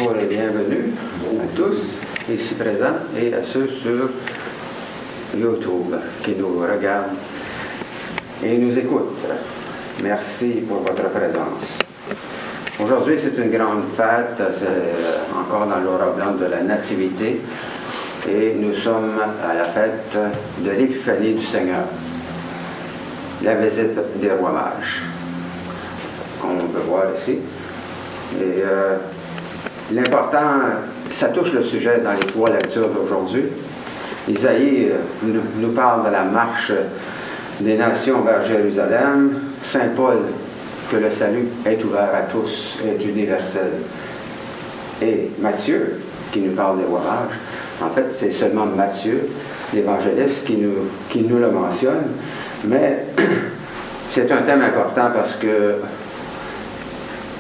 Bonjour et bienvenue à tous ici présents et à ceux sur YouTube qui nous regardent et nous écoutent. Merci pour votre présence. Aujourd'hui, c'est une grande fête, c'est encore dans l'aura blanc de la Nativité et nous sommes à la fête de l'Épiphanie du Seigneur, la visite des rois mages, comme on peut voir ici. Et l'important, ça touche le sujet dans les trois lectures d'aujourd'hui. Isaïe nous parle de la marche des nations vers Jérusalem. Saint Paul, que le salut est ouvert à tous, est universel. Et Matthieu, qui nous parle des rois mages, en fait, c'est seulement Matthieu, l'évangéliste, qui nous le mentionne. Mais c'est un thème important parce que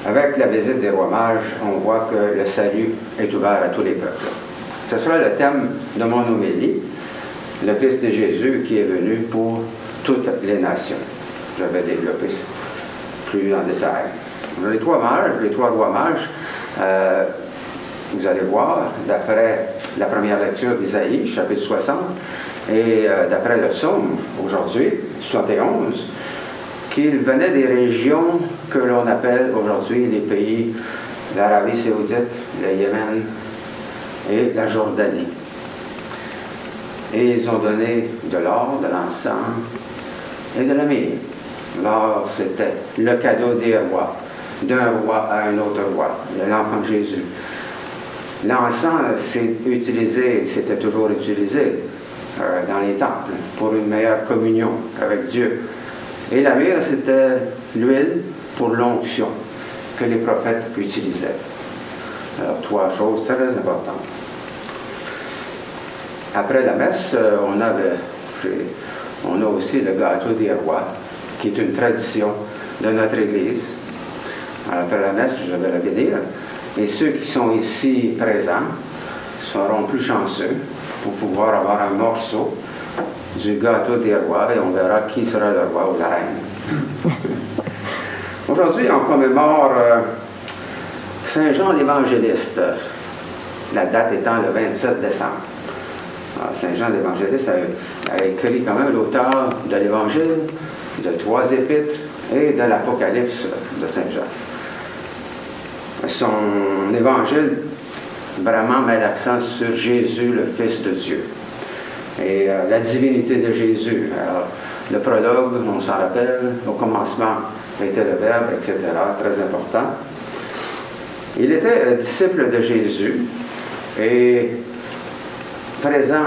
avec la visite des rois mages, on voit que le salut est ouvert à tous les peuples. Ce sera le thème de mon homélie, le Christ est Jésus qui est venu pour toutes les nations. Je vais développer plus en détail. Les trois rois mages, vous allez voir, d'après la première lecture d'Isaïe, chapitre 60, et d'après le psaume, aujourd'hui, 71, qu'ils venaient des régions que l'on appelle aujourd'hui les pays d'Arabie saoudite, le Yémen et la Jordanie. Et ils ont donné de l'or, de l'encens et de la myrrhe. L'or, c'était le cadeau des rois, d'un roi à un autre roi, l'enfant Jésus. L'encens, c'était toujours utilisé dans les temples pour une meilleure communion avec Dieu. Et la myrrhe, c'était l'huile pour l'onction que les prophètes utilisaient. Alors, trois choses très importantes. Après la messe, on a aussi le gâteau des rois, qui est une tradition de notre Église. Alors, après la messe, je vais le bénir. Et ceux qui sont ici présents seront plus chanceux pour pouvoir avoir un morceau du gâteau des rois et on verra qui sera le roi ou la reine. Aujourd'hui, on commémore Saint Jean l'Évangéliste, la date étant le 27 décembre. Alors, Saint Jean l'Évangéliste a écrit quand même l'auteur de l'Évangile, de 3 épîtres et de l'Apocalypse de Saint Jean. Son évangile vraiment met l'accent sur Jésus, le Fils de Dieu, et la divinité de Jésus. Alors, le prologue, on s'en rappelle, au commencement était le Verbe, etc., très important. Il était disciple de Jésus et présent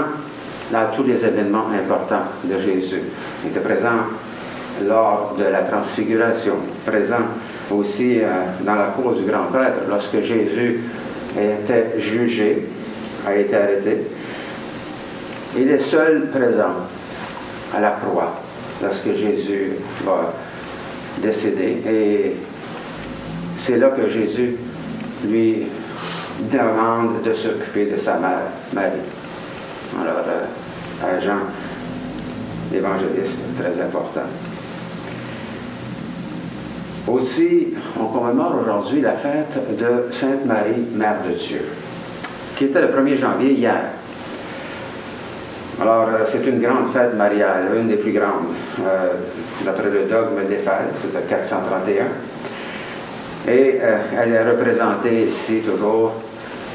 dans tous les événements importants de Jésus. Il était présent lors de la transfiguration, présent aussi dans la cour du grand prêtre, lorsque Jésus était jugé, a été arrêté. Il est seul présent à la croix lorsque Jésus va décéder. Et c'est là que Jésus lui demande de s'occuper de sa mère, Marie. Alors, à Jean, l'évangéliste, très important. Aussi, on commémore aujourd'hui la fête de Sainte Marie, Mère de Dieu, qui était le 1er janvier hier. Alors, c'est une grande fête mariale, une des plus grandes, d'après le dogme d'Éphèse, c'est de 431. Et elle est représentée ici toujours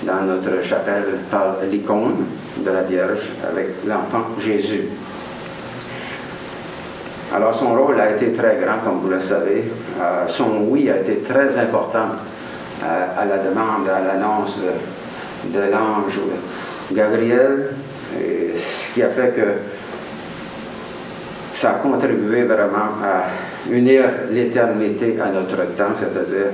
dans notre chapelle par l'icône de la Vierge avec l'enfant Jésus. Alors, son rôle a été très grand, comme vous le savez. Son oui a été très important à la demande, à l'annonce de l'ange Gabriel, et ce qui a fait que ça a contribué vraiment à unir l'éternité à notre temps, c'est-à-dire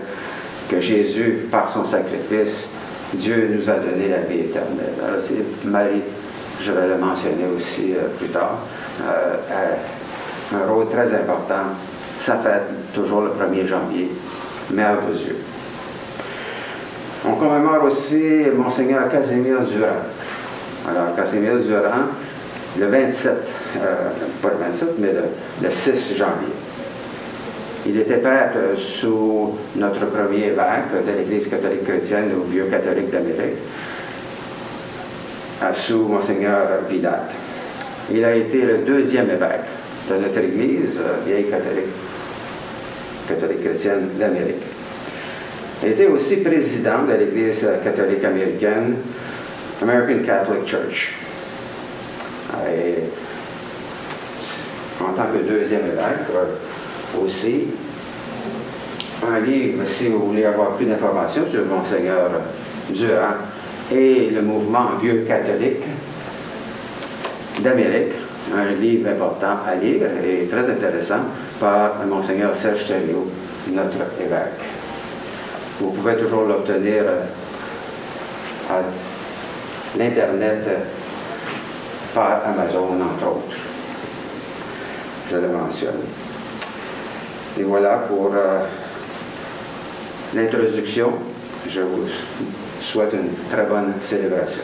que Jésus, par son sacrifice, Dieu nous a donné la vie éternelle. Alors, c'est Marie, je vais le mentionner aussi plus tard, un rôle très important. Ça fête toujours le 1er janvier, Mère de Dieu. On commémore aussi Monseigneur Casimir Durand. Alors, Casimir Durand, le 27, pas le 27, mais le 6 janvier. Il était prêtre sous notre premier évêque de l'Église catholique chrétienne au Vieux catholique d'Amérique, sous Monseigneur Vidal. Il a été le deuxième évêque de notre Église, vieille catholique chrétienne d'Amérique. Il était aussi président de l'Église catholique américaine, American Catholic Church. Et en tant que deuxième évêque, aussi, un livre, si vous voulez avoir plus d'informations sur Monseigneur Durand et le mouvement Vieux catholique d'Amérique, un livre important à lire et très intéressant par Monseigneur Serge Thériault, notre évêque. Vous pouvez toujours l'obtenir à l'Internet par Amazon, entre autres. Je le mentionne. Et voilà pour l'introduction. Je vous souhaite une très bonne célébration.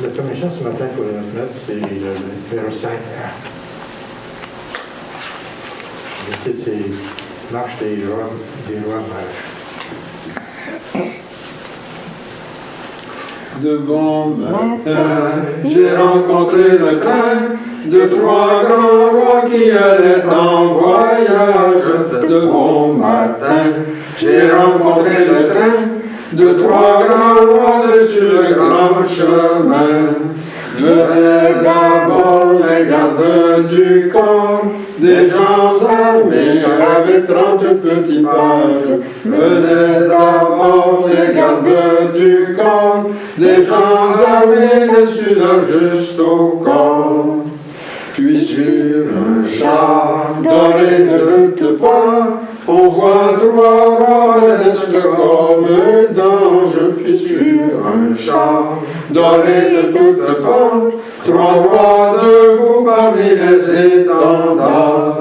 La commission ce matin pour les notes, c'est le numéro 5. Le titre, c'est Marche des rois mages. De bon matin, j'ai rencontré le train de 3 grands rois qui allaient en voyage. De bon matin, j'ai rencontré le train de 3 grands rois sur le grand chemin. Venaient d'abord les gardes du corps, des gens armés avec 30 petits pages. Venaient d'abord les gardes du corps, des gens armés dessus leur juste au corps. Puis sur un char doré ne lutte pas, on voit 3 rois lestes comme d'anges. Puis sur un char doré ne lutte pas, 3 rois debout parmi les étendards.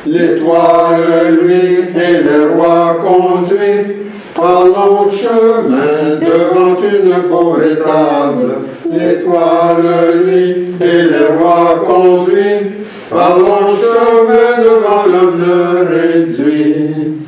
L'étoile lui et les rois conduits par long chemin devant une pauvre étable. L'étoile lui et les rois conduits par long chemin devant l'homme réduit.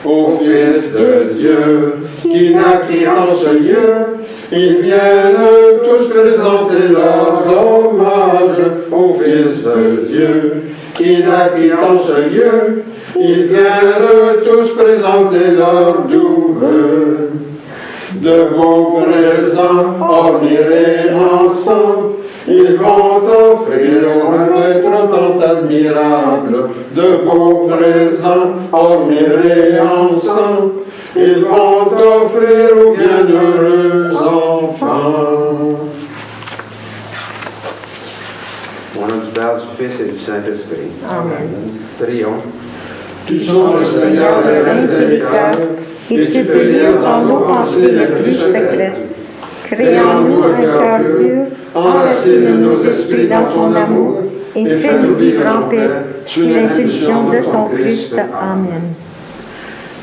Ô Fils de Dieu, qui naquit en ce lieu, ils viennent tous présenter leurs hommages. Ô Fils de Dieu, qui naquit en ce lieu, ils viennent tous présenter leurs doux vœux. De beaux présents, or mirés ensemble, ils vont offrir un être tant admirable. De beaux présents, or mirés ensemble, ils vont offrir aux bienheureux enfants. Au nom du Père, du Fils et du Saint-Esprit. Amen. Prions. Tu sens le Seigneur des reins des cœurs, et tu peux lire dans nos pensées les plus secrètes. Crée en nous un cœur pur, enracine nos esprits dans ton amour, et fais-nous vivre en paix sous l'impulsion de ton Christ. Amen.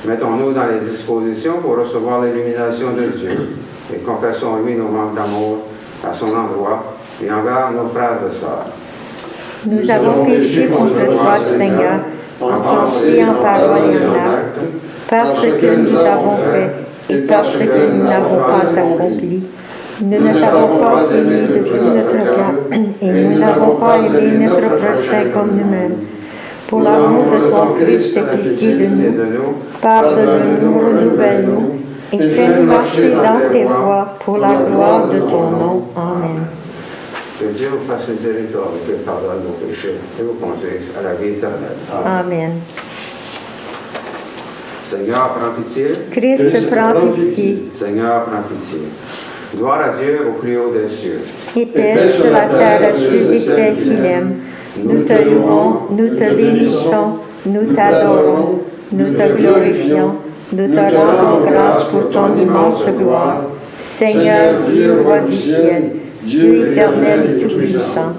Mettons-nous dans les dispositions pour recevoir l'illumination de Dieu et confessons-lui nos manques d'amour à son endroit et envers nos frères et sœurs. Nous avons péché contre toi, Seigneur, en pensée, en parole et en acte, parce que nous avons fait et parce que nous n'avons pas accompli. Nous ne t'avons pas aimé de tout notre cœur et nous n'avons pas aimé notre prochain comme nous-mêmes. Pour l'amour de ton Christ, aie pitié de nous, pardonne-nous, renouvelle-nous et fais-nous marcher dans tes voies pour la gloire de ton nom. Amen. Que Dieu vous fasse miséricorde et qu'il pardonne nos péchés et vous conduise à la vie éternelle. Amen. Seigneur, prends pitié. Christ, prends pitié. Seigneur, prends pitié. Gloire à Dieu au plus haut des cieux. Et paix sur la terre à ceux et celles qui l'aiment. Nous te louons, nous te bénissons, nous t'adorons, nous te glorifions, nous te rendons grâce pour ton immense gloire. Seigneur Dieu, roi du ciel, Dieu éternel et tout-puissant,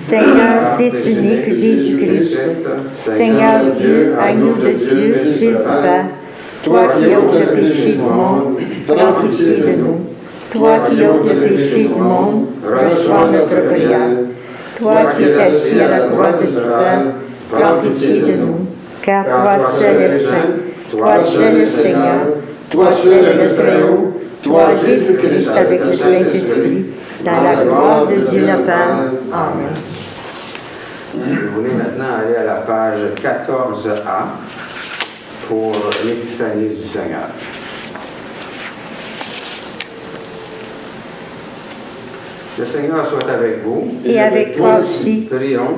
Seigneur, Fils unique Jésus-Christ, Seigneur Dieu, agneau de Dieu, Fils du Père, toi qui ôtes le péché du monde, prends pitié de nous. Toi qui ôtes le péché du monde, reçois notre prière. Toi qui es assis à la droite du Père, prends pitié de nous, car toi seul es saint, toi seul es Seigneur, toi seul es le Très-Haut, toi Jésus-Christ avec le Saint-Esprit, dans la gloire de Dieu le Père. Amen. Si vous voulez maintenant aller à la page 14A pour l'Épiphanie du Seigneur. Le Seigneur soit avec vous. Et avec toi aussi, Prions.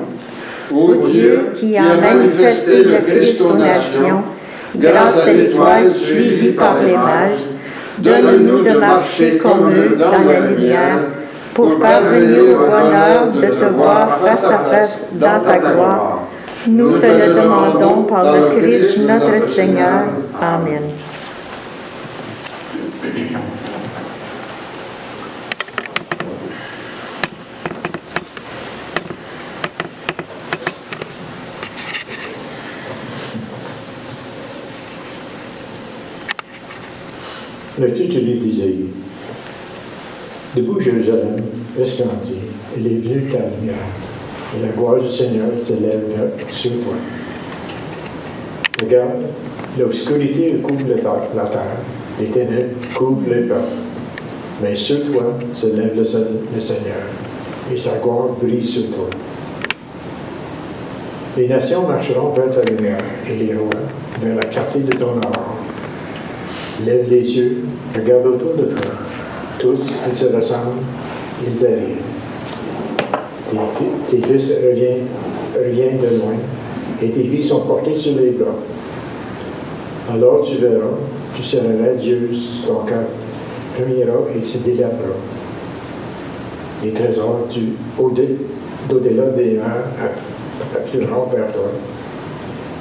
Ô Dieu, qui a manifesté le Christ aux nations, grâce à l'étoile suivie par les mages, donne-nous de marcher comme eux dans la lumière, pour parvenir au bonheur de te voir face à face dans ta gloire. Nous te le demandons par le Christ notre Seigneur. Amen. Lecture du livre d'Isaïe. Debout Jérusalem, resplendit, il est venu ta lumière, et la gloire du Seigneur s'élève sur toi. Regarde, l'obscurité couvre la terre, les ténèbres couvrent les peuples. Mais sur toi se lève le Seigneur, et sa gloire brille sur toi. Les nations marcheront vers ta lumière, et les rois vers la clarté de ton aurore. Lève les yeux, regarde autour de toi. Tous, ils se ressemblent, ils arrivent. Tes fils reviennent de loin, et tes filles sont portées sur les bras. Alors tu verras, tu seras radieuse, ton cœur frémira et se dilatera. Les trésors d'au-delà des mers afflueront vers toi,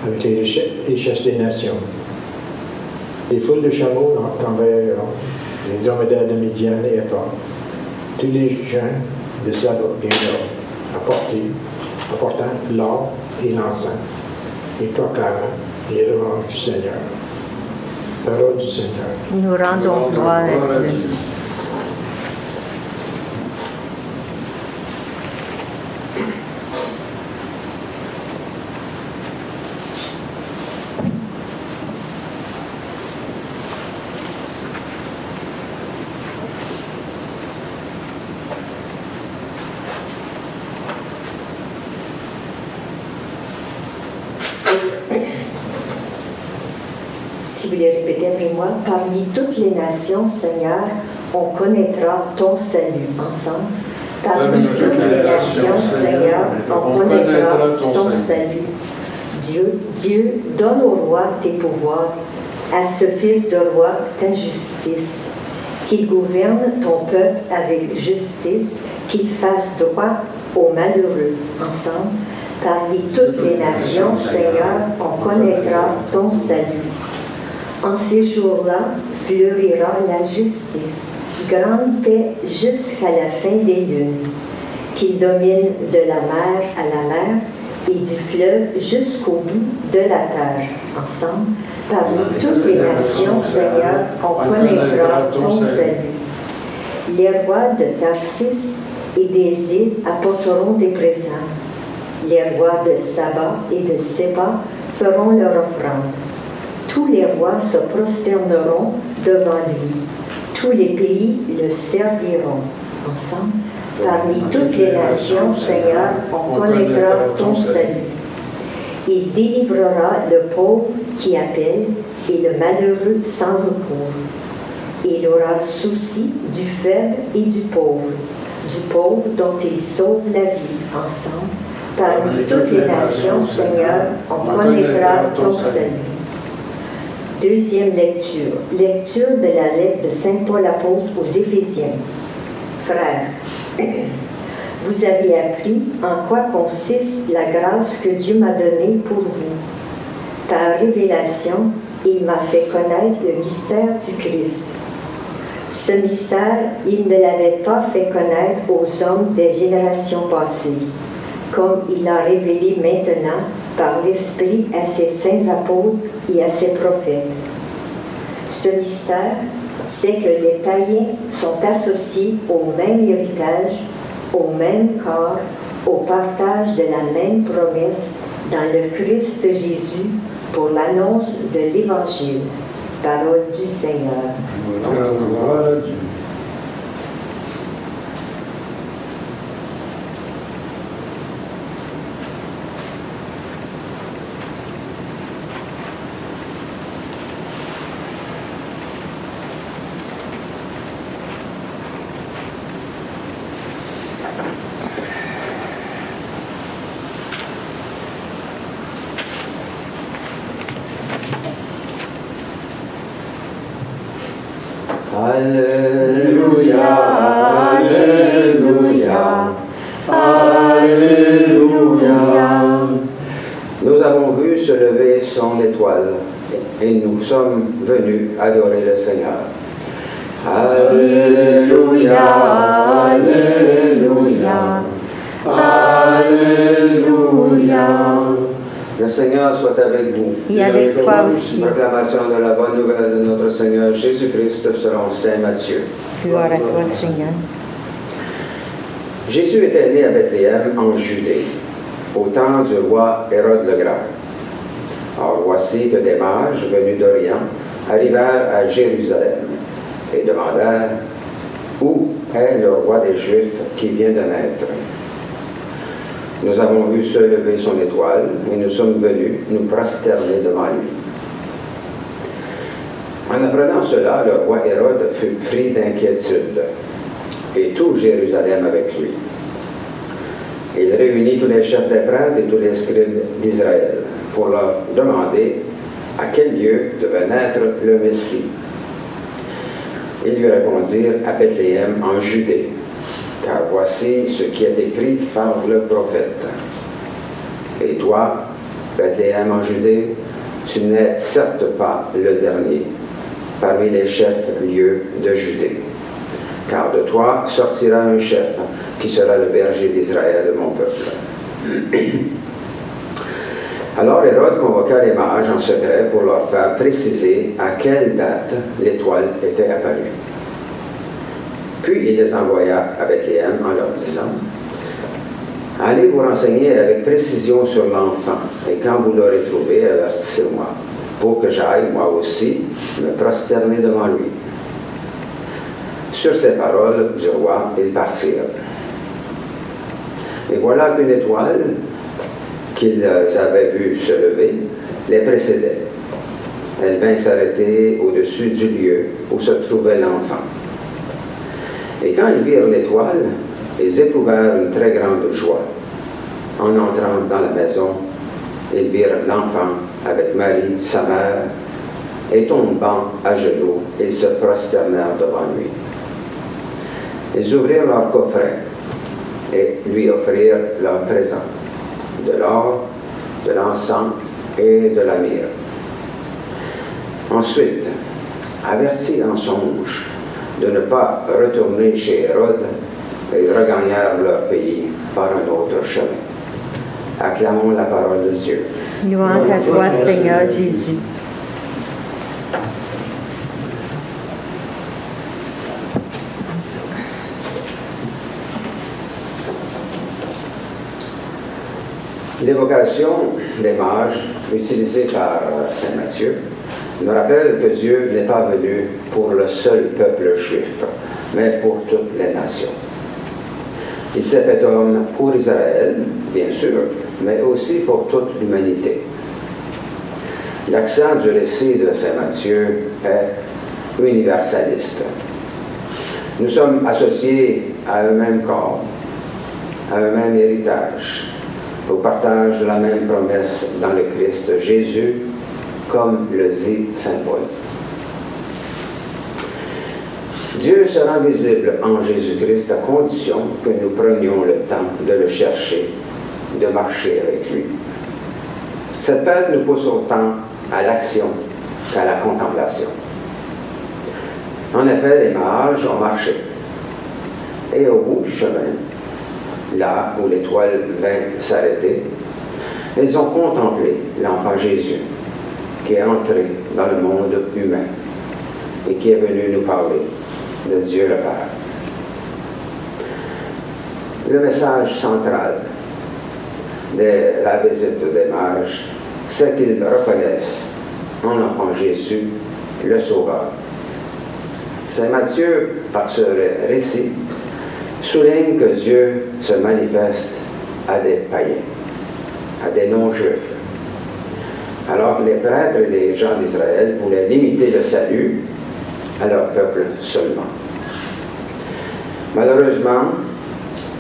avec les richesses des nations. Les foules de chameaux t'envahiront, les dromadaires de Midian et Ephraim. Tous les gens de Saba viendront, apportant l'or et l'encens, et proclamant les louanges du Seigneur. Parole du Seigneur. Nous rendons gloire à Dieu. Si vous les répétez après moi, parmi toutes les nations, Seigneur, on connaîtra ton salut ensemble. Parmi toutes les nations, Seigneur, on connaîtra ton salut. Dieu, donne au roi tes pouvoirs, à ce fils de roi ta justice, qu'il gouverne ton peuple avec justice, qu'il fasse droit aux malheureux ensemble. Parmi toutes les nations, Seigneur, on connaîtra ton salut. En ces jours-là, fleurira la justice, grande paix jusqu'à la fin des lunes, qu'il domine de la mer à la mer et du fleuve jusqu'au bout de la terre. Ensemble, parmi toutes les nations, Seigneur, on connaîtra ton salut. Les rois de Tarsis et des îles apporteront des présents. Les rois de Saba et de Séba feront leur offrande. Tous les rois se prosterneront devant lui. Tous les pays le serviront. Ensemble, parmi toutes les nations, Seigneur, on connaîtra ton salut. Il délivrera le pauvre qui appelle et le malheureux sans recours. Il aura souci du faible et du pauvre dont il sauve la vie. Ensemble, parmi toutes les nations, Seigneur, on connaîtra ton salut. Deuxième lecture. Lecture de la lettre de Saint Paul apôtre aux Éphésiens. Frères, vous avez appris en quoi consiste la grâce que Dieu m'a donnée pour vous. Par révélation, il m'a fait connaître le mystère du Christ. Ce mystère, il ne l'avait pas fait connaître aux hommes des générations passées, comme il a révélé maintenant par l'Esprit à ses saints apôtres et à ses prophètes. Ce mystère, c'est que les païens sont associés au même héritage, au même corps, au partage de la même promesse dans le Christ Jésus pour l'annonce de l'Évangile. Parole du Seigneur. Gloire à Dieu. Alléluia, Alléluia, Alléluia. Nous avons vu se lever son étoile et nous sommes venus adorer le Seigneur. Alléluia, Alléluia, Alléluia. Le Seigneur soit avec vous. Et avec toi aussi. Proclamation de la bonne nouvelle de notre Seigneur Jésus-Christ selon saint Matthieu. Gloire à toi, Seigneur. Jésus était né à Bethléem en Judée, au temps du roi Hérode le Grand. Or voici que des mages venus d'Orient arrivèrent à Jérusalem et demandèrent « Où est le roi des Juifs qui vient de naître ?» Nous avons vu se lever son étoile et nous sommes venus nous prosterner devant lui. En apprenant cela, le roi Hérode fut pris d'inquiétude et tout Jérusalem avec lui. Il réunit tous les chefs des prêtres et tous les scribes d'Israël pour leur demander à quel lieu devait naître le Messie. Ils lui répondirent à Bethléem en Judée. Car voici ce qui est écrit par le prophète. Et toi, Bethléem en Judée, tu n'es certes pas le dernier parmi les chefs lieux de Judée. Car de toi sortira un chef qui sera le berger d'Israël, mon peuple. Alors Hérode convoqua les mages en secret pour leur faire préciser à quelle date l'étoile était apparue. Puis il les envoya à Bethléem en leur disant « Allez vous renseigner avec précision sur l'enfant, et quand vous l'aurez trouvé, avertissez-moi, pour que j'aille, moi aussi, me prosterner devant lui. » Sur ces paroles du roi, ils partirent. Et voilà qu'une étoile qu'ils avaient vue se lever les précédait. Elle vint s'arrêter au-dessus du lieu où se trouvait l'enfant. Et quand ils virent l'étoile, ils éprouvèrent une très grande joie. En entrant dans la maison, ils virent l'enfant avec Marie, sa mère, et tombant à genoux, ils se prosternèrent devant lui. Ils ouvrirent leur coffret et lui offrirent leurs présents, de l'or, de l'encens et de la myrrhe. Ensuite, avertis en songe de ne pas retourner chez Hérode, ils regagnèrent leur pays par un autre chemin. Acclamons la parole de Dieu. Louange à toi, Seigneur Jésus. L'évocation des mages utilisée par saint Matthieu nous rappelle que Dieu n'est pas venu pour le seul peuple juif, mais pour toutes les nations. Il s'est fait homme pour Israël, bien sûr, mais aussi pour toute l'humanité. L'accent du récit de saint Matthieu est universaliste. Nous sommes associés à un même corps, à un même héritage, au partage de la même promesse dans le Christ Jésus, comme le dit saint Paul. Dieu sera visible en Jésus-Christ à condition que nous prenions le temps de le chercher, de marcher avec lui. Cette fête nous pousse autant à l'action qu'à la contemplation. En effet, les mages ont marché. Et au bout du chemin, là où l'étoile vint s'arrêter, ils ont contemplé l'enfant Jésus qui est entré dans le monde humain. et qui est venu nous parler de Dieu le Père. Le message central de la visite des mages, c'est qu'ils reconnaissent en l'enfant Jésus le Sauveur. Saint Matthieu, par ce récit, souligne que Dieu se manifeste à des païens, à des non-juifs, alors que les prêtres et les gens d'Israël voulaient limiter le salut à leur peuple seulement. Malheureusement,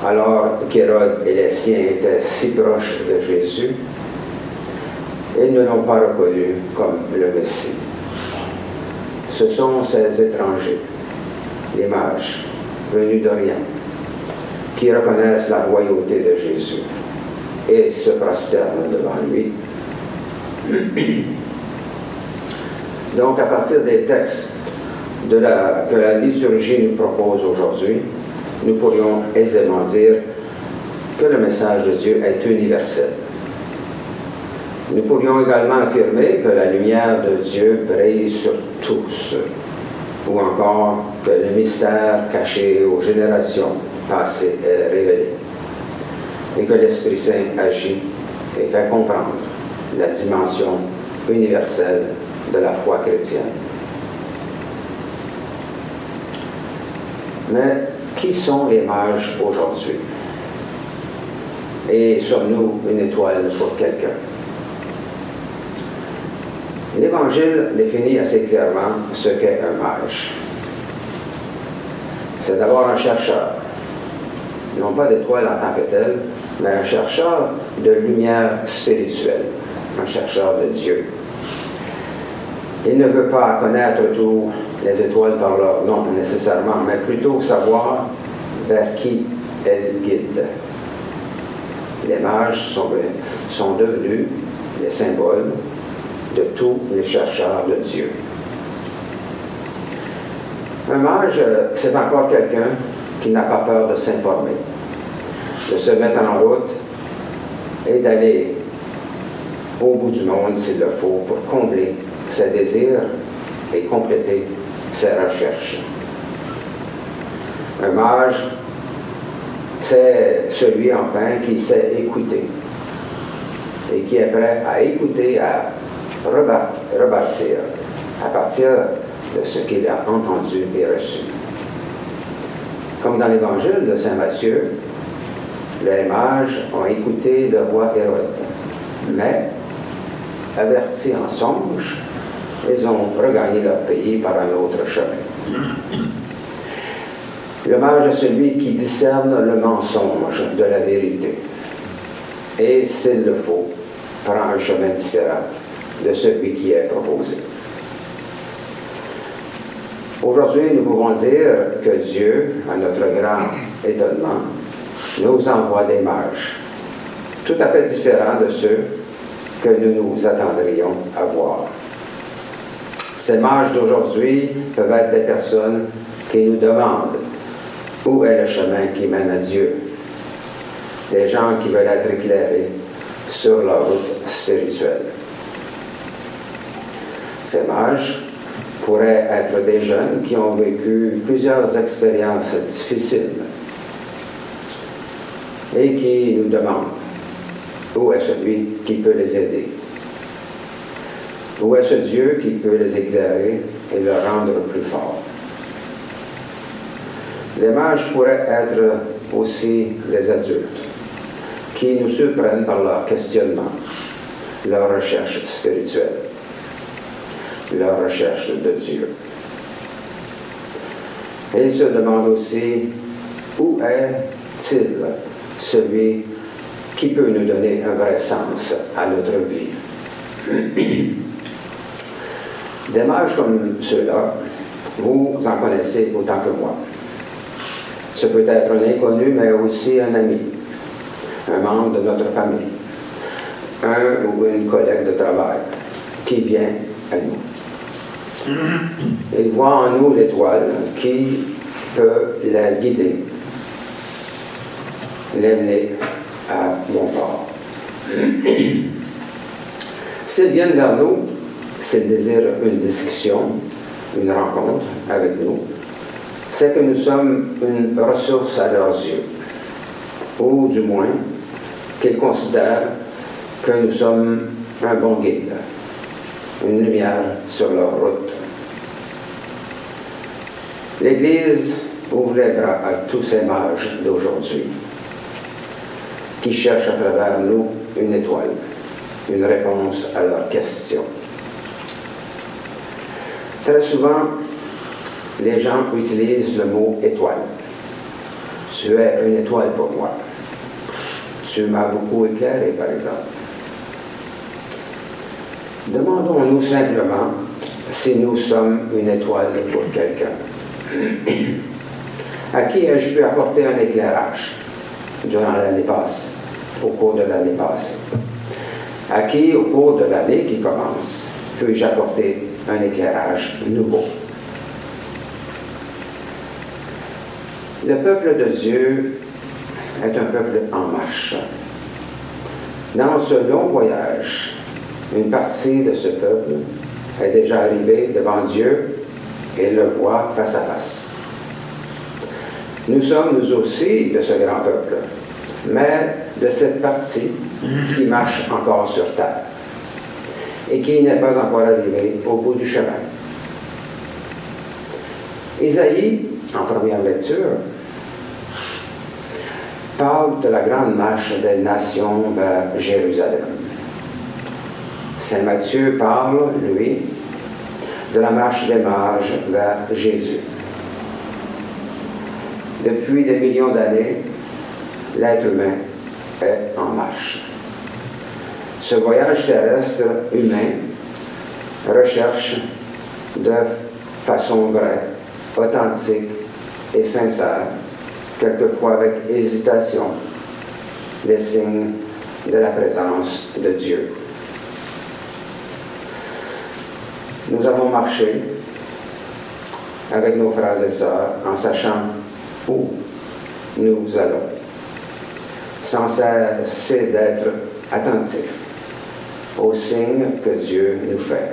alors qu'Hérode et les siens étaient si proches de Jésus, ils ne l'ont pas reconnu comme le Messie. Ce sont ces étrangers, les mages, venus d'Orient, qui reconnaissent la royauté de Jésus et se prosternent devant lui. Donc, à partir des textes que la liturgie nous propose aujourd'hui, nous pourrions aisément dire que le message de Dieu est universel. Nous pourrions également affirmer que la lumière de Dieu brille sur tous, ou encore que le mystère caché aux générations passées est révélé, et que l'Esprit Saint agit et fait comprendre la dimension universelle de la foi chrétienne. Mais qui sont les mages aujourd'hui? Et sommes-nous une étoile pour quelqu'un? L'Évangile définit assez clairement ce qu'est un mage. C'est d'abord un chercheur, non pas d'étoile en tant que tel, mais un chercheur de lumière spirituelle, un chercheur de Dieu. Il ne veut pas connaître tous les étoiles par leur nom nécessairement, mais plutôt savoir vers qui elles guident. Les mages sont devenus les symboles de tous les chercheurs de Dieu. Un mage, c'est encore quelqu'un qui n'a pas peur de s'informer, de se mettre en route et d'aller au bout du monde s'il le faut pour combler ses désirs et compléter ses recherches. Un mage, c'est celui enfin qui sait écouter et qui est prêt à écouter, à rebâtir à partir de ce qu'il a entendu et reçu. Comme dans l'Évangile de Saint Matthieu, les mages ont écouté le roi Hérode, mais, avertis en songe, ils ont regagné leur pays par un autre chemin. Le mage est celui qui discerne le mensonge de la vérité et, s'il le faut, prend un chemin différent de celui qui est proposé. Aujourd'hui, nous pouvons dire que Dieu, à notre grand étonnement, nous envoie des mages, tout à fait différents de ceux que nous nous attendrions à voir. Ces mages d'aujourd'hui peuvent être des personnes qui nous demandent où est le chemin qui mène à Dieu. Des gens qui veulent être éclairés sur leur route spirituelle. Ces mages pourraient être des jeunes qui ont vécu plusieurs expériences difficiles et qui nous demandent où est celui qui peut les aider. Où est ce Dieu qui peut les éclairer et le rendre plus fort? Les mages pourraient être aussi des adultes qui nous surprennent par leur questionnement, leur recherche spirituelle, leur recherche de Dieu. Et ils se demandent aussi où est-il celui qui peut nous donner un vrai sens à notre vie. Des mages comme ceux-là, vous en connaissez autant que moi. Ce peut être un inconnu, mais aussi un ami, un membre de notre famille, un ou une collègue de travail qui vient à nous. Il voit en nous l'étoile qui peut la guider, l'amener à bon port. S'ils viennent vers nous, s'ils désirent une discussion, une rencontre avec nous, c'est que nous sommes une ressource à leurs yeux, ou du moins qu'ils considèrent que nous sommes un bon guide, une lumière sur leur route. L'Église ouvre les bras à tous ces mages d'aujourd'hui qui cherchent à travers nous une étoile, une réponse à leurs questions. Très souvent, les gens utilisent le mot étoile. Tu es une étoile pour moi. Tu m'as beaucoup éclairé, par exemple. Demandons-nous simplement si nous sommes une étoile pour quelqu'un. À qui ai-je pu apporter un éclairage durant l'année passée, au cours de l'année passée? À qui, au cours de l'année qui commence, puis-je apporter un éclairage nouveau? Le peuple de Dieu est un peuple en marche. Dans ce long voyage, une partie de ce peuple est déjà arrivée devant Dieu et le voit face à face. Nous sommes, nous aussi, de ce grand peuple, mais de cette partie qui marche encore sur terre et qui n'est pas encore arrivée au bout du chemin. Isaïe, en première lecture, parle de la grande marche des nations vers Jérusalem. Saint Matthieu parle, lui, de la marche des mages vers Jésus. Depuis des millions d'années, l'être humain est en marche. Ce voyage terrestre humain recherche de façon vraie, authentique et sincère, quelquefois avec hésitation, les signes de la présence de Dieu. Nous avons marché avec nos frères et sœurs en sachant où nous allons, sans cesser d'être attentifs aux signes que Dieu nous fait.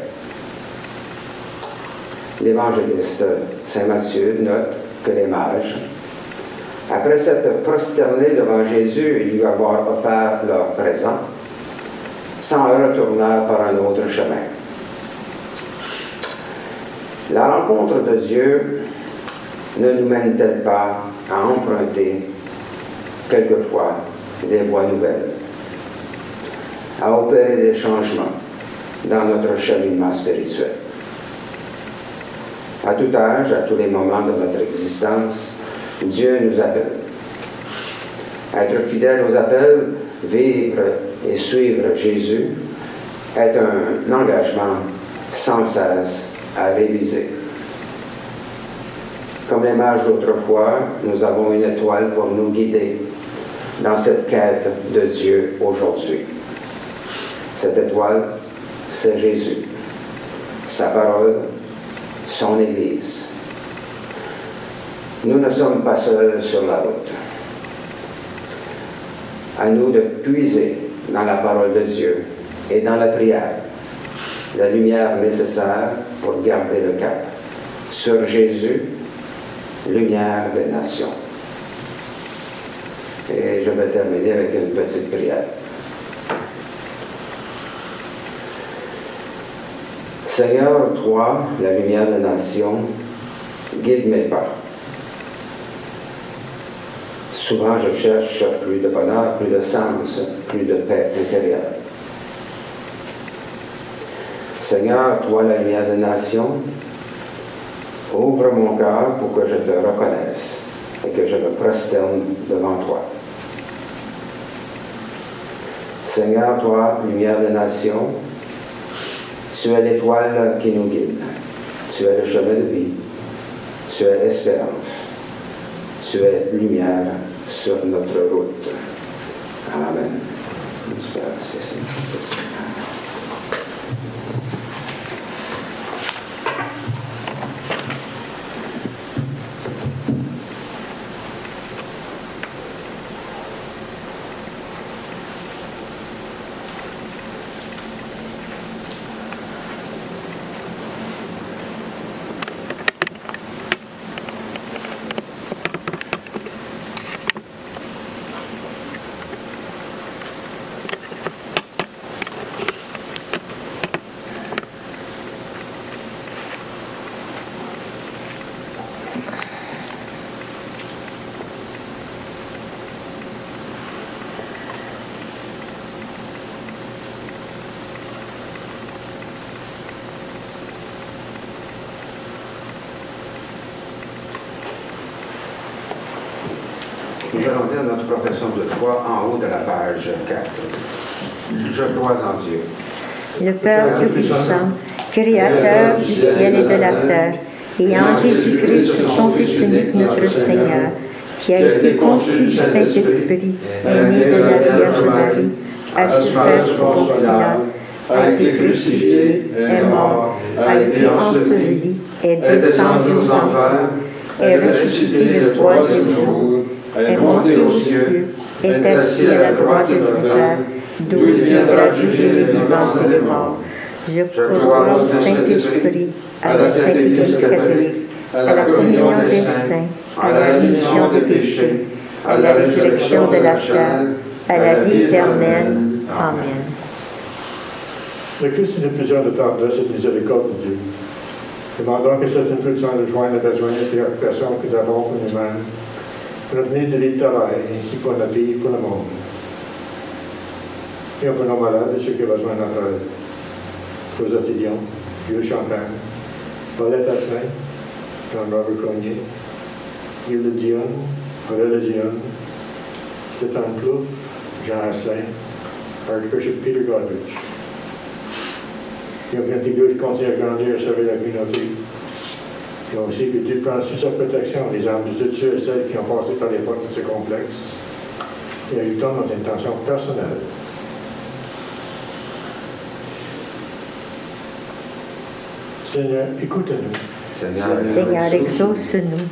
L'évangéliste Saint Matthieu note que les mages, après s'être prosternés devant Jésus et lui avoir offert leur présent, s'en retournèrent par un autre chemin. La rencontre de Dieu ne nous mène-t-elle pas à emprunter quelquefois des voies nouvelles, à opérer des changements dans notre cheminement spirituel? À tout âge, à tous les moments de notre existence, Dieu nous appelle. Être fidèle aux appels, vivre et suivre Jésus est un engagement sans cesse à réviser. Comme les mages d'autrefois, nous avons une étoile pour nous guider dans cette quête de Dieu aujourd'hui. Cette étoile, c'est Jésus, sa parole, son Église. Nous ne sommes pas seuls sur la route. À nous de puiser dans la parole de Dieu et dans la prière la lumière nécessaire pour garder le cap sur Jésus, lumière des nations. Et je vais terminer avec une petite prière. Seigneur, toi, la lumière des nations, guide mes pas. Souvent, je cherche plus de bonheur, plus de sens, plus de paix intérieure. Seigneur, toi, la lumière des nations, ouvre mon cœur pour que je te reconnaisse et que je me prosterne devant toi. Seigneur, toi, lumière des nations, tu es l'étoile qui nous guide. Tu es le chemin de vie. Tu es espérance. Tu es lumière sur notre route. Amen. notre profession de foi en haut de la page 4. Je crois en Dieu. Le Père Tout-Puissant, Créateur du ciel et de la terre, et en Jésus-Christ, son Fils unique, notre Seigneur, qui a été conçu du Saint-Esprit, est né de la Vierge Marie, a souffert sous Ponce Pilate, a été crucifié, est mort, a été enseveli, est descendu aux enfers, est ressuscité le troisième jour, est monté aux cieux, est assis à la droite du Père, d'où il viendra juger les vivants et les morts. Je crois au Saint-Esprit, à la Sainte Église catholique, à la communion des saints, à la rémission des péchés, à la résurrection de la chair, à la vie éternelle. Amen. Le Christ est plusieurs de tendresse et de miséricorde de Dieu. Demandons que cette impulsion nous joigne à la joyeuse préoccupation que nous avons pour nous-mêmes, pour notre venir de l'État ainsi pour notre pays et pour le monde. Et pour nos malades et ceux qui ont besoin de notre aide. Joseph Dion, Dieu Champagne, Paulette Asselin, Jean-Robert Cognier, Gilles Dion, Aurélie Dion, Stéphane Plouffe, Jean Asselin, Archbishop Peter Godrich. Et on prie Dieu de continuer à grandir et servir la communauté. Et aussi que Dieu prend sous sa protection les âmes de toutes ceux et celles qui ont passé par les portes de ce complexe. Et ajoutons notre intention personnelle. Seigneur, écoute-nous. Seigneur, exauce-nous.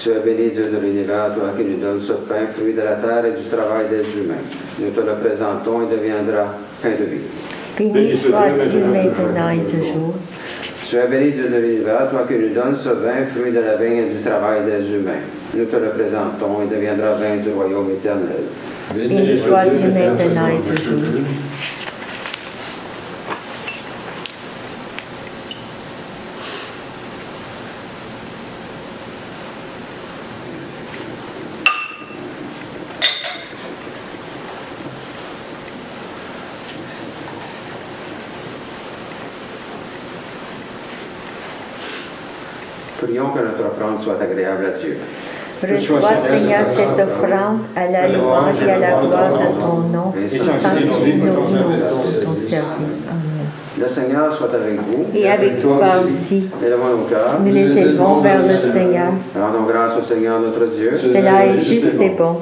Tu es béni, Dieu de l'univers, toi qui nous donnes ce pain, fruit de la terre et du travail des humains. Nous te le présentons et deviendra pain de vie. Béni sois-tu maintenant et toujours. Tu es béni, Dieu de l'univers, toi qui nous donnes ce vin, fruit de la vigne et du travail des humains. Nous te le présentons et deviendra vin du royaume éternel. Béni sois-tu maintenant et toujours. Prions que notre offrande soit agréable à Dieu. Reçois, Seigneur, cette offrande à la louange et à la gloire de ton nom, et sanctifie nos vies pour ton service. Amen. Le Seigneur soit avec vous. Et avec toi aussi. Élevons nos cœurs. Nous les élevons vers le Seigneur. Rendons grâce au Seigneur notre Dieu. Cela est juste et bon.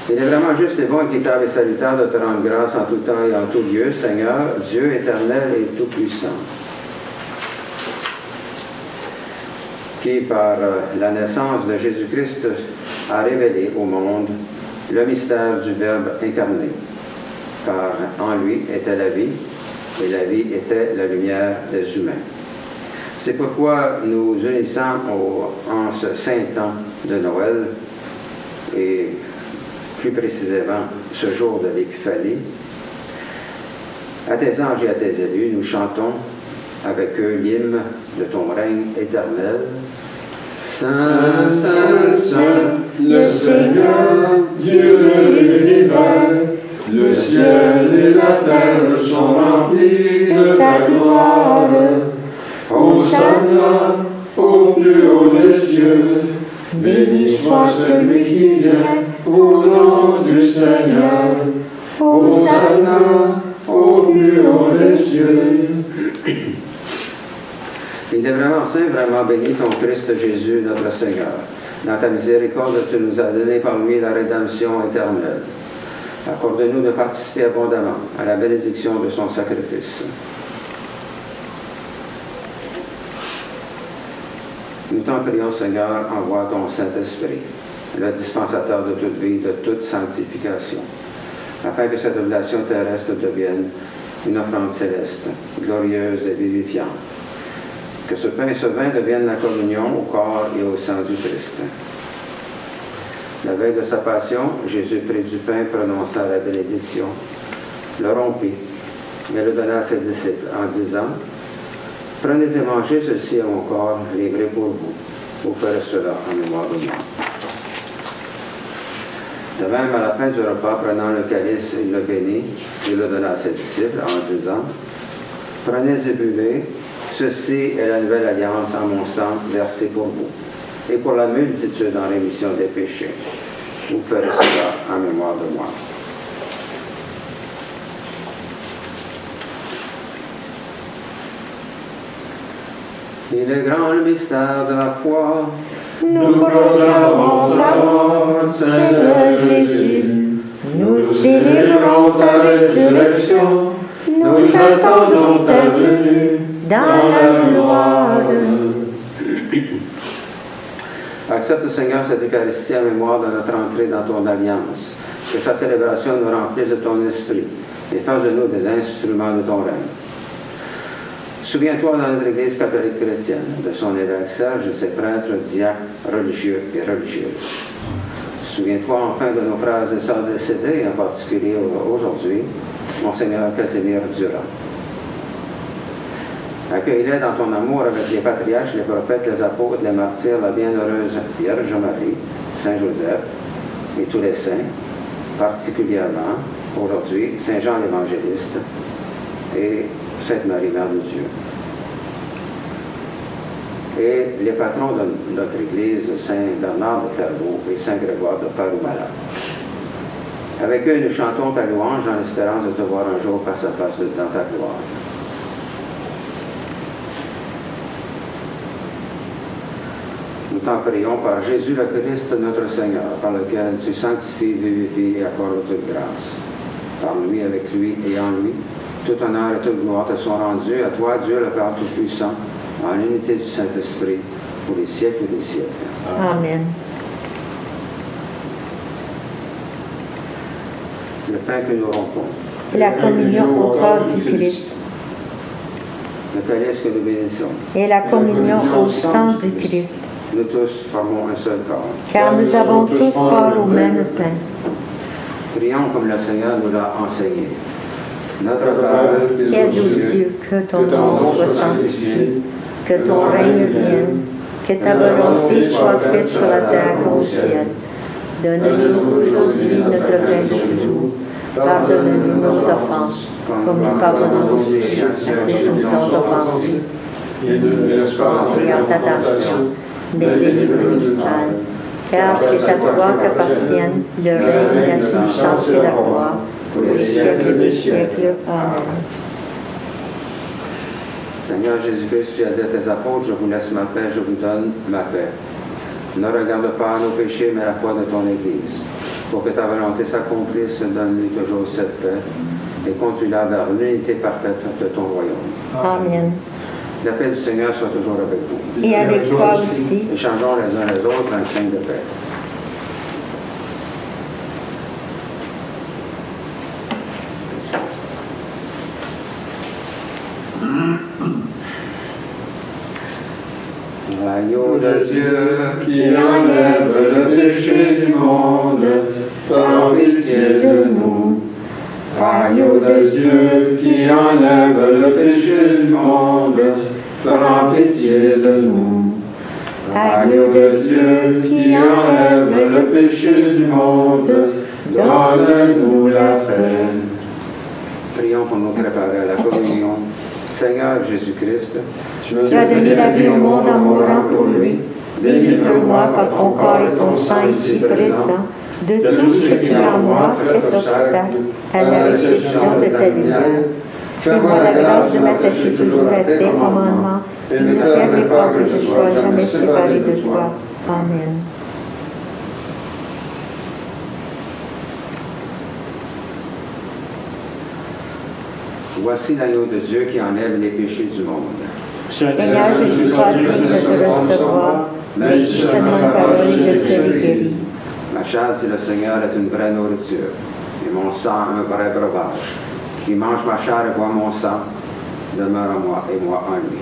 Il est vraiment juste et bon, équitable et salutaire de te rendre grâce en tout temps et en tout lieu, Seigneur, Dieu éternel et tout-puissant. qui, par la naissance de Jésus-Christ, a révélé au monde le mystère du Verbe incarné. Car en lui était la vie, et la vie était la lumière des humains. C'est pourquoi nous unissons en ce saint temps de Noël, et plus précisément ce jour de l'Épiphanie, à tes anges et à tes élus, nous chantons avec eux l'hymne de ton règne éternel. Saint, Saint, Saint, le Seigneur, Dieu de l'univers, le ciel et la terre sont remplis de ta gloire. Hosanna, au plus haut des cieux, béni soit celui qui vient au nom du Seigneur. Hosanna, au plus haut des cieux. Il est vraiment saint, vraiment béni ton Christ Jésus, notre Seigneur. Dans ta miséricorde, tu nous as donné par lui la rédemption éternelle. Accorde-nous de participer abondamment à la bénédiction de son sacrifice. Nous t'en prions, Seigneur, envoie ton Saint-Esprit, le dispensateur de toute vie, de toute sanctification, afin que cette oblation terrestre devienne une offrande céleste, glorieuse et vivifiante. Que ce pain et ce vin deviennent la communion au corps et au sang du Christ. La veille de sa passion, Jésus prit du pain, prononça la bénédiction, le rompit, et le donna à ses disciples en disant: Prenez et mangez ceci à mon corps, livré pour vous. Vous ferez cela en mémoire de moi. De même, à la fin du repas, prenant le calice, il le bénit et le donna à ses disciples en disant: Prenez et buvez, ceci est la nouvelle alliance en mon sang versé pour vous, et pour la multitude en rémission des péchés. Vous ferez cela en mémoire de moi. Il est grand le mystère de la foi. Nous proclamons ta mort, Seigneur Jésus. Nous célébrons ta résurrection. Nous attendons ta venue dans la gloire. Accepte, Seigneur, cette Eucharistie en mémoire de notre entrée dans ton alliance. Que sa célébration nous remplisse de ton esprit et fasse de nous des instruments de ton règne. Souviens-toi dans notre Église catholique chrétienne de son évêque Serge et ses prêtres, diacres, religieux et religieuses. Souviens-toi enfin de nos frères et sœurs décédés, en particulier aujourd'hui, Monseigneur Casimir Durand. Accueille-les dans ton amour avec les patriarches, les prophètes, les apôtres, les martyrs, la bienheureuse Vierge Marie, Saint Joseph et tous les saints, particulièrement aujourd'hui Saint Jean l'Évangéliste et Sainte Marie, Mère de Dieu. Et les patrons de notre Église, Saint Bernard de Clairvaux et Saint Grégoire de Paroumalat. Avec eux, nous chantons ta louange dans l'espérance de te voir un jour face à face dans ta gloire. Nous t'en prions par Jésus le Christ, notre Seigneur, par lequel tu sanctifies, vivifies et accordes toute grâce. Par lui, avec lui et en lui, tout honneur et toute gloire te sont rendus à toi, Dieu le Père Tout-Puissant, en l'unité du Saint-Esprit, pour les siècles des siècles. Amen. Le pain que nous rompons. La communion au corps du Christ. Le calice que nous bénissons. Et la communion au sang du Christ. Nous tous formons un seul corps. Car nous avons tous part au même pain. Prions comme le Seigneur nous l'a enseigné. Notre Père, qui es aux cieux, que ton nom soit sanctifié, que ton règne vienne, que ta volonté soit faite sur la terre comme au ciel. Donne-nous aujourd'hui notre pain de ce jour. Pardonne-nous nos offenses, comme nous pardonnons aussi à ceux qui nous ont offensés. et ne nous laisse pas entrer en tentation, mais délivre-nous du mal. Car c'est à toi qu'appartiennent le règne, la puissance et la gloire, pour les siècles des siècles. Amen. Seigneur Jésus-Christ, tu as dit à tes apôtres, je vous laisse ma paix, je vous donne ma paix. Ne regarde pas nos péchés, mais la foi de ton Église. Pour que ta volonté s'accomplisse, donne-lui toujours cette paix et conduis-la vers l'unité parfaite de ton royaume. Amen. La paix du Seigneur soit toujours avec vous. Et avec toi aussi. Échangeons les uns les autres dans le signe de paix. L'agneau de Dieu qui enlève le péché du monde, fera pitié de nous. Agneau de Dieu qui enlève le péché du monde, fera pitié de nous. Agneau de Dieu qui enlève le péché du monde, donne-nous la paix. Prions pour nous préparer à la communion. Seigneur Jésus-Christ, Tu as donné la vie au monde en mourant pour lui. Délivre-moi par ton corps et ton sang ici présent de tout ce qui en moi fait obstacle à la réception de ta lumière. Fais-moi la grâce de m'attacher toujours à tes commandements et ne permets pas que je sois jamais séparé de toi. Amen. voici l'agneau de Dieu qui enlève les péchés du monde. Seigneur, je ne suis pas digne de te recevoir, mais dis seulement une parole et je serai guéri. Ma chair, dit le Seigneur, est une vraie nourriture, et mon sang un vrai breuvage. Qui mange ma chair et boit mon sang, demeure en moi et moi en lui.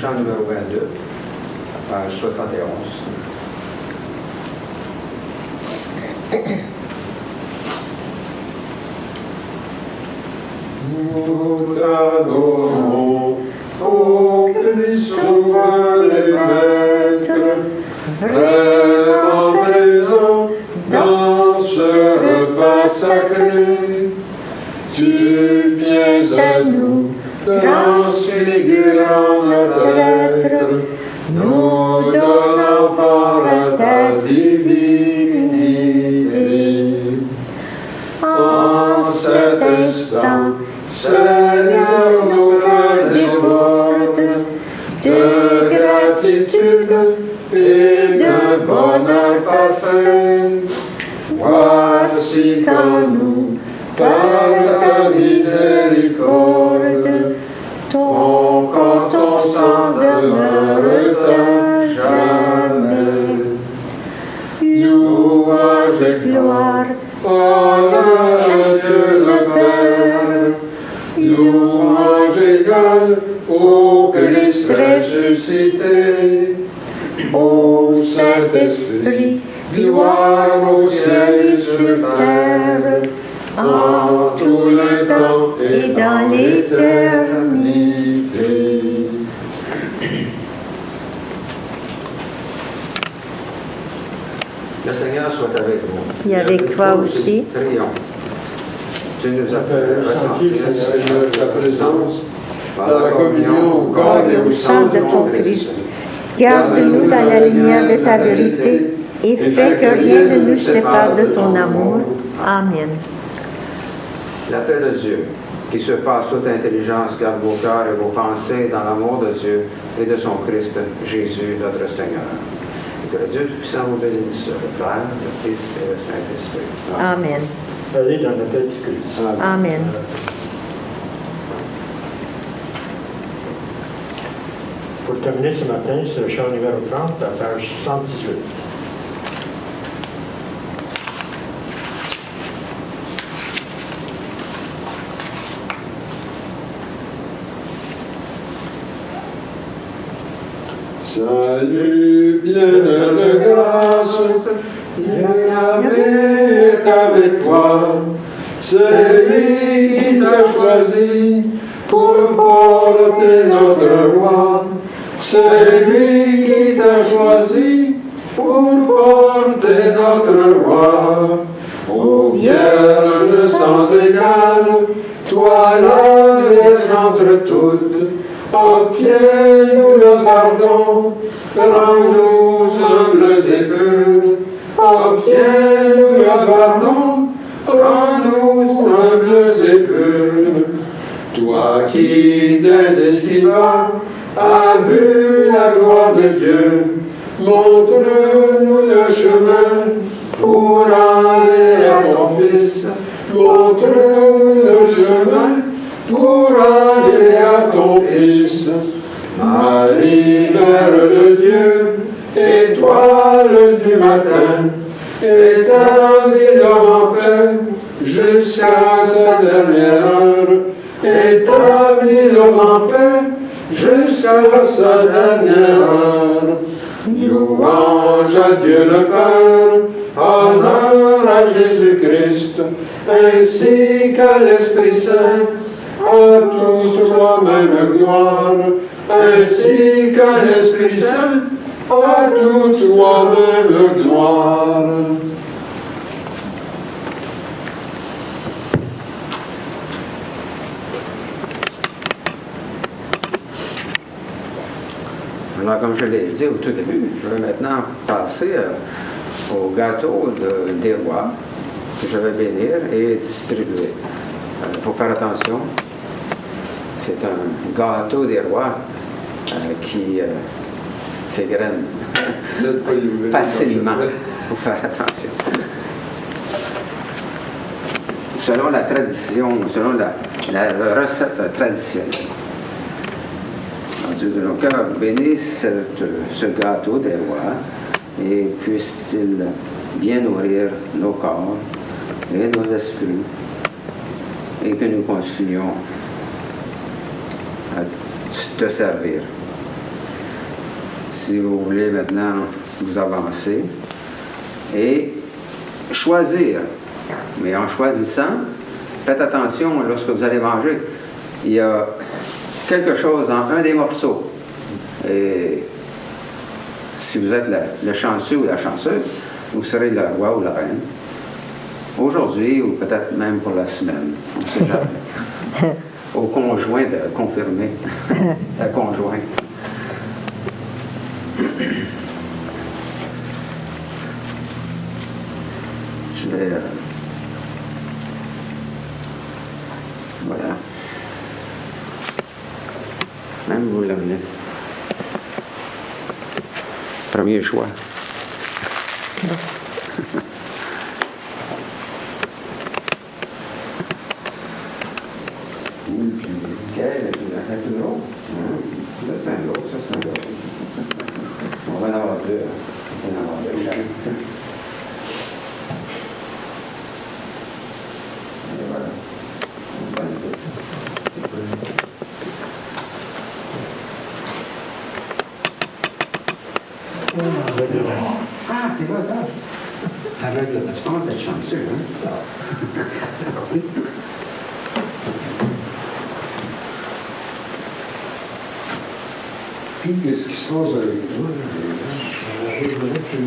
Chant numéro 22, page 71. Nous t'adorons, ô Christ souverain et maître, vraiment présent dans ce repas sacré. Tu viens à nous, transfigurant notre être, nous donnant part à ta divinité. En cet instant, Seigneur, nos cœurs débordent de gratitude et de bonheur parfait. miséricorde. Ton corps, ton sang demeure à jamais. Louange et gloire, honneur à Dieu le Père. Louange égale au Christ ressuscité. Ô Saint-Esprit, gloire au ciel et sur terre, en tous les temps et dans l'éternité. Le Seigneur soit avec vous. Et avec toi aussi. Prions. Tu nous as fait ressentir, Seigneur, ta présence par la communion au corps et au sang de ton Christ. Garde-nous dans la lumière de ta vérité et fais que rien ne nous sépare de ton amour. Amen. La paix de Dieu, qui surpasse toute intelligence, garde vos cœurs et vos pensées dans l'amour de Dieu et de son Christ, Jésus, notre Seigneur. Et que le Dieu Tout-Puissant vous bénisse, le Père, le Fils et le Saint-Esprit. Amen. Allez dans la paix du Christ. Amen. Pour terminer ce matin, c'est le chant numéro 30, à page 118. Salut, bien de grâce, Yahvé est avec toi. C'est lui qui t'a choisi pour porter notre roi. C'est lui qui t'a choisi pour porter notre roi. Ô Vierge sans égale, toi la Vierge entre toutes, obtiens-nous le pardon, rends-nous humbles et purs. Obtiens-nous le pardon, rends-nous humbles et purs. Toi qui dès si bas as vu la gloire de Dieu, montre-nous le chemin pour aller à ton Fils. Montre-nous le chemin pour aller à ton Fils. Marie, Mère de Dieu, étoile du matin, établis l'homme en paix jusqu'à sa dernière heure. Établis l'homme en paix jusqu'à sa dernière heure. Louange à Dieu le Père, honneur à Jésus-Christ, ainsi qu'à l'Esprit Saint, à tout toi-même gloire, ainsi qu'à l'Esprit Saint, à tout toi-même gloire. Alors, comme je l'ai dit au tout début, je vais maintenant passer au gâteau des rois que je vais bénir et distribuer. Il faut faire attention. C'est un gâteau des rois qui s'égrène facilement. Il faut faire attention. Selon la tradition, selon la recette traditionnelle. Dieu de nos cœurs bénisse ce gâteau des rois et puisse-t-il bien nourrir nos corps et nos esprits et que nous continuions à te servir. Si vous voulez maintenant vous avancer et choisir, mais en choisissant, faites attention lorsque vous allez manger. Il y a quelque chose dans un des morceaux. Et si vous êtes le chanceux ou la chanceuse, vous serez le roi ou la reine. Aujourd'hui, ou peut-être même pour la semaine, on ne sait jamais. Au conjoint de confirmer, la conjointe. Je vais... voilà. Même vous l'amenez. Premier choix. cool, puis nickel, et puis ça fait tout drôle. Ça, c'est un autre, ça, c'est un autre. On va en avoir deux. On va en avoir deux. Et voilà. On va mettre ça. C'est cool. Ah, c'est quoi ça? Avec là, tu penses d'être chanceux, hein? Merci. Puis, qu'est-ce qui se passe avec toi? Je voudrais que tu...